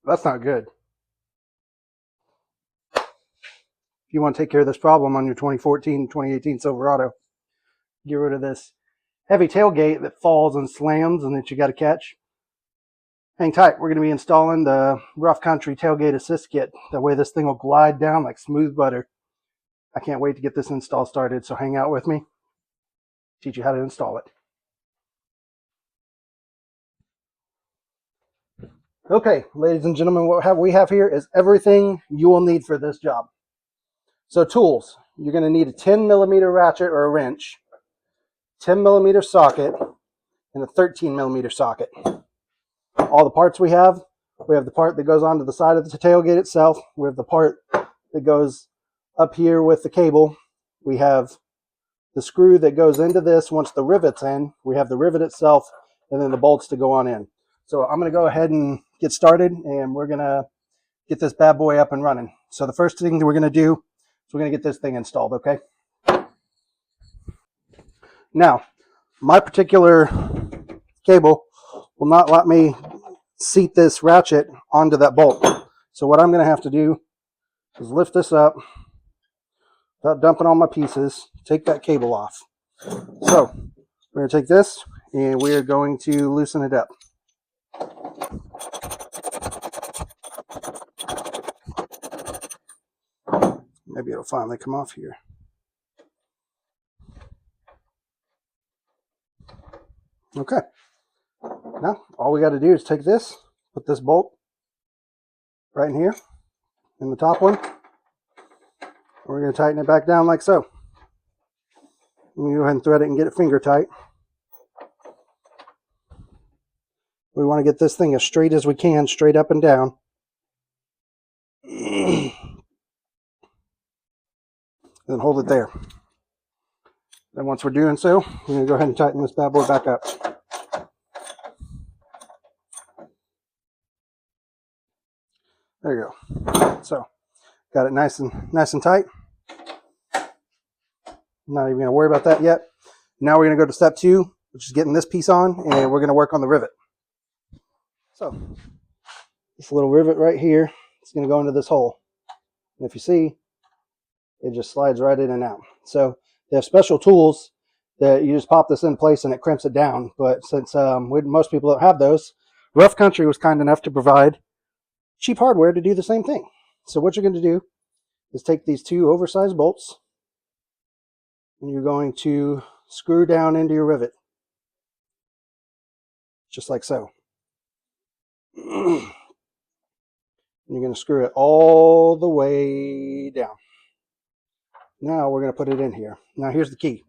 That's not good. If you want to take care of this problem on your 2014, 2018 Silverado, get rid of this heavy tailgate that falls and slams and that you got to catch. Hang tight. We're going to be installing the Rough Country Tailgate Assist kit. That way this thing will glide down like smooth butter. I can't wait to get this install started, so hang out with me. Teach you how to install it. Okay, ladies and gentlemen, what we have here is everything you will need for this job. So tools, you're going to need a 10mm ratchet or a wrench, 10mm socket, and a 13mm socket. All the parts we have the part that goes onto the side of the tailgate itself. We have the part that goes up here with the cable. We have the screw that goes into this once the rivet's in. We have the rivet itself, and then the bolts to go on in. So I'm going to go ahead and get started, and we're going to get this bad boy up and running. So the first thing that we're going to do is we're going to get this thing installed, okay? Now, my particular cable will not let me seat this ratchet onto that bolt. So what I'm going to have to do is lift this up without dumping all my pieces, take that cable off. So we're going to take this and we are going to loosen it up. Maybe it'll finally come off here. Okay. Now, all we got to do is take this, put this bolt right in here, in the top one. We're going to tighten it back down like so. Let me go ahead and thread it and get it finger tight. We want to get this thing as straight as we can, straight up and down. Then hold it there. Then once we're doing so, we're going to go ahead and tighten this bad boy back up. There you go. So, got it nice and tight. Not even going to worry about that yet. Now we're going to go to step 2, which is getting this piece on, and we're going to work on the rivet. So, this little rivet right here is going to go into this hole. And if you see, it just slides right in and out. So, they have special tools that you just pop this in place and it crimps it down. But since most people don't have those, Rough Country was kind enough to provide cheap hardware to do the same thing. So what you're going to do is take these 2 oversized bolts and you're going to screw down into your rivet. Just like so. And you're going to screw it all the way down. Now we're going to put it in here. Now here's the key.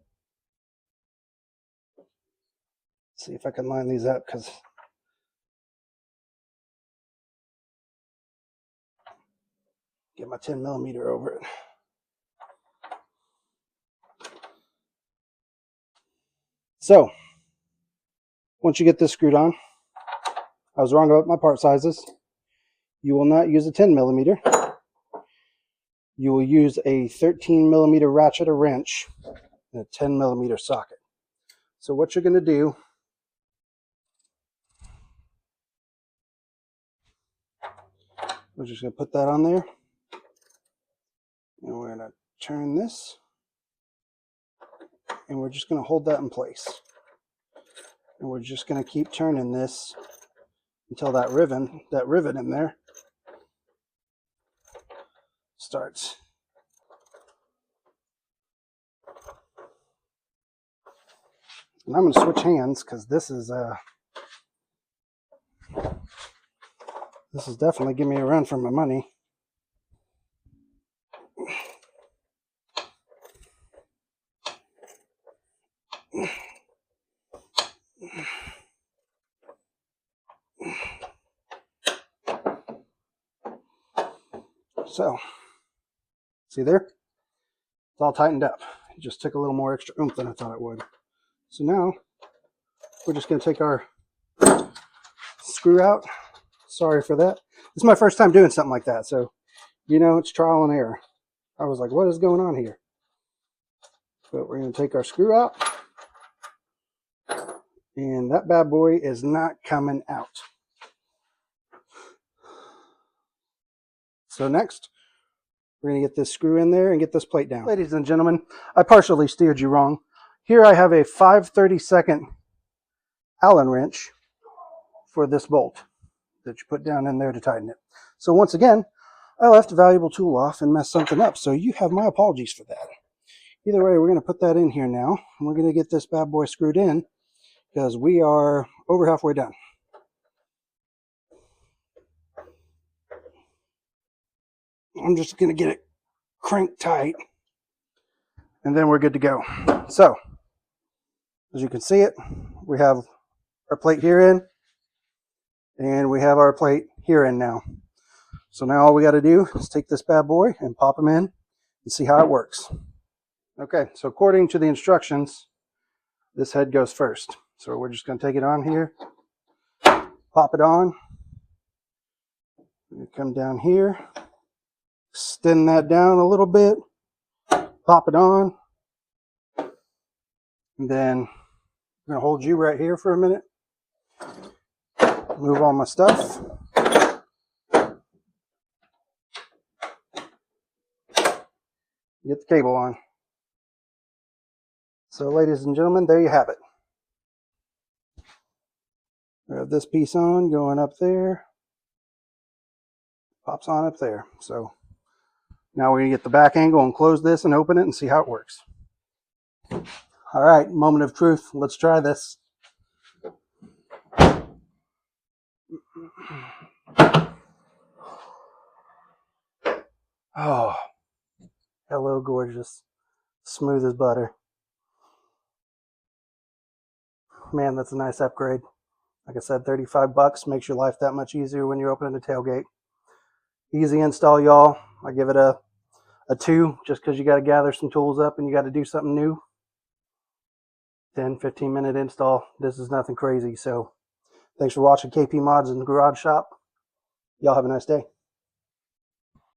Let's see if I can line these up because get my 10mm over it. So, once you get this screwed on, I was wrong about my part sizes. You will not use a 10mm. You will use a 13mm ratchet or wrench and a 10mm socket. So what you're going to do, we're just going to put that on there. And we're going to turn this. And we're just going to hold that in place. And we're just going to keep turning this until that rivet in there starts. And I'm going to switch hands because this is definitely giving me a run for my money. So, see there? It's all tightened up. It just took a little more extra oomph than I thought it would. So now, we're just going to take our screw out. Sorry for that. This is my first time doing something like that, so, you know, it's trial and error. I was like, what is going on here? But we're going to take our screw out. And that bad boy is not coming out. So next, we're going to get this screw in there and get this plate down. Ladies and gentlemen, I partially steered you wrong. Here I have a 5/32 Allen wrench for this bolt that you put down in there to tighten it. So once again, I left a valuable tool off and messed something up, so you have my apologies for that. Either way, we're going to put that in here now, and we're going to get this bad boy screwed in because we are over halfway done. I'm just going to get it cranked tight, and then we're good to go. So, as you can see it, we have our plate here in, and we have our plate here in now. So now all we got to do is take this bad boy and pop them in and see how it works. Okay, so according to the instructions, this head goes first. So we're just going to take it on here, pop it on, come down here, extend that down a little bit, pop it on, and then I'm going to hold you right here for a minute, move all my stuff. Get the cable on. So ladies and gentlemen, there you have it. We have this piece on going up there, pops on up there. So now we're going to get the back angle and close this and open it and see how it works. All right, moment of truth. Let's try this. Oh, hello, gorgeous. Smooth as butter. Man, that's a nice upgrade. Like I said, 35 bucks makes your life that much easier when you're opening a tailgate. Easy install, y'all. I give it a 2 just because you got to gather some tools up and you got to do something new. 10, 15-minute install. This is nothing crazy. So thanks for watching KP Mods in the Garage Shop. Y'all have a nice day.